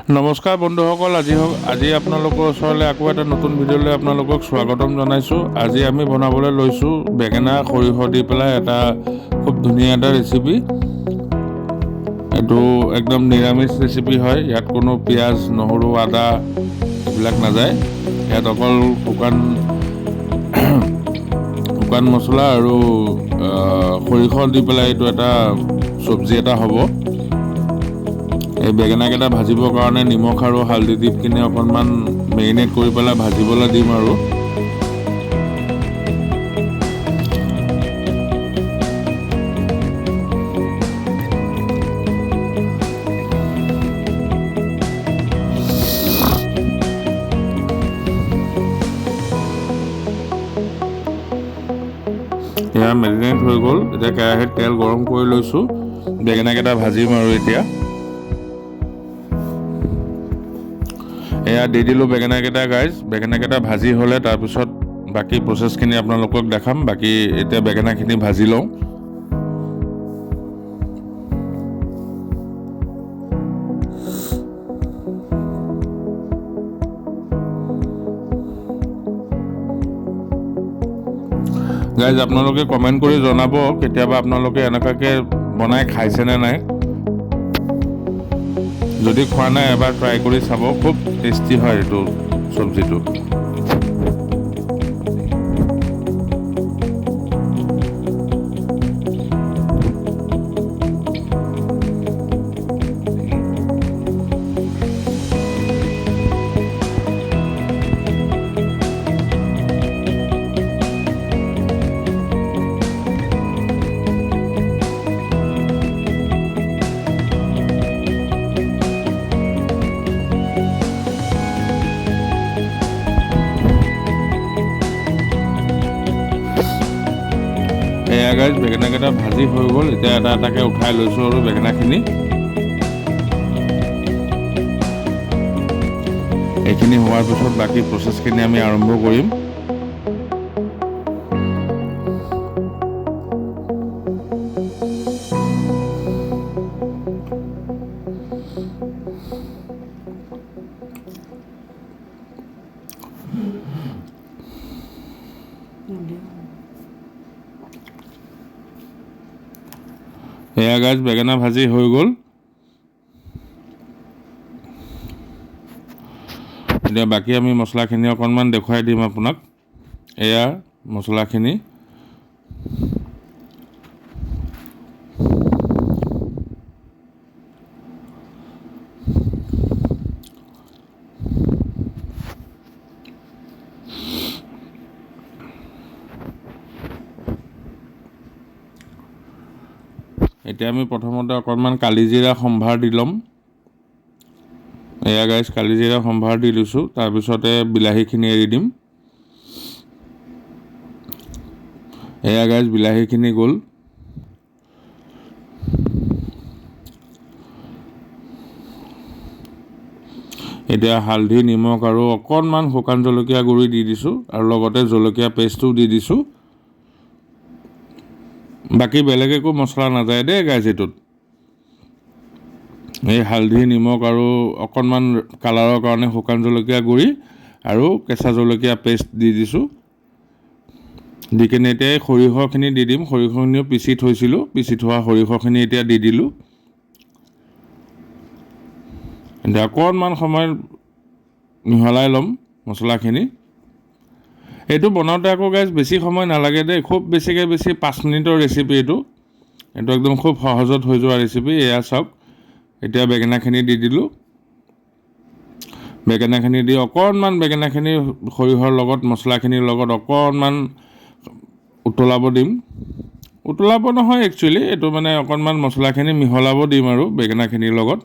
নমস্কাৰ বন্ধুসকল, আজি আপোনালোকৰ ওচৰলৈ আকৌ এটা নতুন ভিডিঅ'লৈ আপোনালোকক স্বাগতম জনাইছোঁ। আজি আমি বনাবলৈ লৈছোঁ বেঙেনা সৰিয়হ দি পেলাই এটা খুব ধুনীয়া এটা ৰেচিপি। এইটো একদম নিৰামিষ ৰেচিপি হয়। ইয়াত কোনো পিঁয়াজ, নহৰু, আদা এইবিলাক নাযায়। ইয়াত অকল শুকান মছলা আৰু সৰিয়হ দি পেলাই এইটো এটা চব্জি এটা হ'ব। এই বেঙেনাকেইটা ভাজিবৰ কাৰণে নিমখ আৰু হালধি দি কিনে অকণমান মেৰিনেট কৰি পেলাই ভাজিবলৈ দিম আৰু এয়া মেৰিনেট হৈ গ'ল। এতিয়া কেৰাহীত তেল গৰম কৰি লৈছোঁ। বেঙেনাকেইটা ভাজিম আৰু এতিয়া এয়া দি দিলোঁ বেঙেনাকেইটা। বেঙেনাকেইটা ভাজি হ'লে তাৰপিছত বাকী প্ৰচেছখিনি আপোনালোকক দেখাম। বাকী এতিয়া বেঙেনাখিনি ভাজি লওঁ। আপোনালোকে কমেণ্ট কৰি জনাব কেতিয়াবা আপোনালোকে এনেকুৱাকৈ বনাই খাইছেনে নাই। যদি খোৱা নাই এবাৰ ট্ৰাই কৰি চাব, খুব টেষ্টি হয় এইটো চব্জিটো। এয়া বেঙেনাকেইটা ভাজি হৈ গ'ল। এতিয়া এটা এটাকৈ উঠাই লৈছোঁ আৰু বেঙেনাখিনি। এইখিনি হোৱাৰ পিছত বাকী প্ৰচেছখিনি আমি আৰম্ভ কৰিম। এয়া বেঙেনা ভাজি হৈ গ'ল। এতিয়া বাকী আমি মছলাখিনি অকণমান দেখুৱাই দিম আপোনাক। এয়া মছলাখিনি। এতিয়া আমি প্ৰথমতে অকণমান কালিজিৰা সম্ভাৰ দি ল'ম। এয়া কালিজিৰা সম্ভাৰ দি লৈছোঁ। তাৰপিছতে বিলাহীখিনি এৰি দিম। এয়া বিলাহীখিনি গ'ল। এতিয়া হালধি, নিমখ আৰু অকণমান শুকান জলকীয়া গুড়ি দি দিছোঁ আৰু লগতে জলকীয়া পেষ্টটো দি দিছোঁ। বাকী বেলেগ একো মছলা নাযায় দেই এইটোত। এই হালধি, নিমখ আৰু অকণমান কালাৰৰ কাৰণে শুকান জলকীয়া গুড়ি আৰু কেঁচা জলকীয়া পেষ্ট দি দিছোঁ। দি কিনে এতিয়া এই সৰিয়হখিনি দি দিম। সৰিয়হখিনিও পিচি থৈছিলোঁ। পিচি থোৱা সৰিয়হখিনি এতিয়া দি দিলোঁ। এতিয়া অকণমান সময় মিহলাই ল'ম মছলাখিনি। এইটো বনাওঁতে আকৌ বেছি সময় নালাগে দেই। খুব বেছি 5 মিনিটৰ ৰেচিপি এইটো। এইটো একদম খুব সহজত হৈ যোৱা ৰেচিপি। এয়া চাওক, এতিয়া বেঙেনাখিনি দি দিলোঁ। বেঙেনাখিনি দি অকণমান বেঙেনাখিনি সৰিয়হৰ লগত মছলাখিনিৰ লগত অকণমান উতলাব দিম। উতলাব নহয় একচুৱেলি, এইটো মানে অকণমান মছলাখিনি মিহলাব দিম আৰু বেঙেনাখিনিৰ লগত।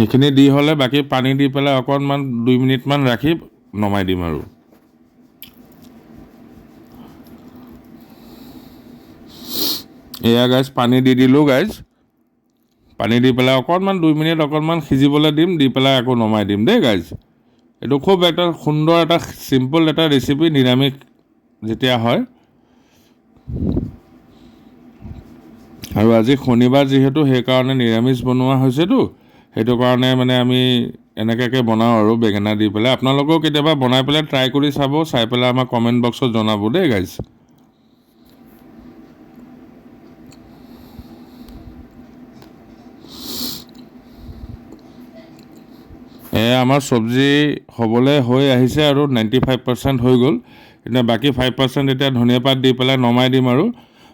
এইখিনি দি হ'লে বাকী পানী দি পেলাই অকণমান 2 মিনিটমান ৰাখি নমাই দিম আৰু এয়া পানী দি দিলোঁ পানী দি পেলাই অকণমান 2 মিনিট অকণমান সিজিবলৈ দিম। দি পেলাই আকৌ নমাই দিম দেই এইটো খুব এটা সুন্দৰ এটা চিম্পল এটা ৰেচিপি নিৰামিষ যেতিয়া হয়। আৰু আজি শনিবাৰ যিহেতু সেইকাৰণে নিৰামিষ বনোৱা হৈছেতো, সেইটো কাৰণে মানে আমি এনেকুৱাকৈ বনাওঁ আৰু বেঙেনা দি পেলাই। আপোনালোকেও কেতিয়াবা বনাই পেলাই ট্ৰাই কৰি চাব, চাই পেলাই আমাক কমেণ্ট বক্সত জনাব দেই গাইজ। আমাৰ চব্জি হ'বলৈ হৈ আহিছে আৰু 95% হৈ গ'ল। এতিয়া বাকী 5% এতিয়া ধনিয়া পাত দি পেলাই নমাই দিম আৰু।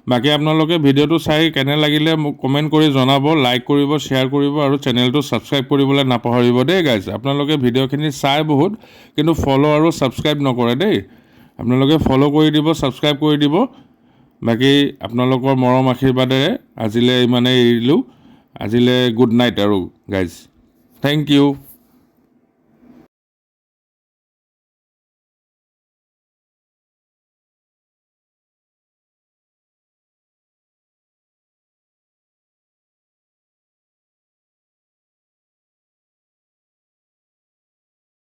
বাকী আপোনালোকে ভিডিঅ'টো চাই কেনে লাগিলে মোক কমেণ্ট কৰি জনাব, লাইক কৰিব, শ্বেয়াৰ কৰিব আৰু চেনেলটো ছাবস্ক্ৰাইব কৰিবলৈ নাপাহৰিব দেই গাইজ। আপোনালোকে ভিডিঅ'খিনি চাই বহুত, কিন্তু ফ'ল' আৰু ছাবস্ক্ৰাইব নকৰে দেই। আপোনালোকে ফ'ল' কৰি দিব, ছাবস্ক্ৰাইব কৰি দিব। বাকী আপোনালোকৰ মৰম আশীৰ্বাদেৰে আজিলৈ ইমানেই এৰিলোঁ। আজিলৈ গুড নাইট আৰু গাইজ। Thank U.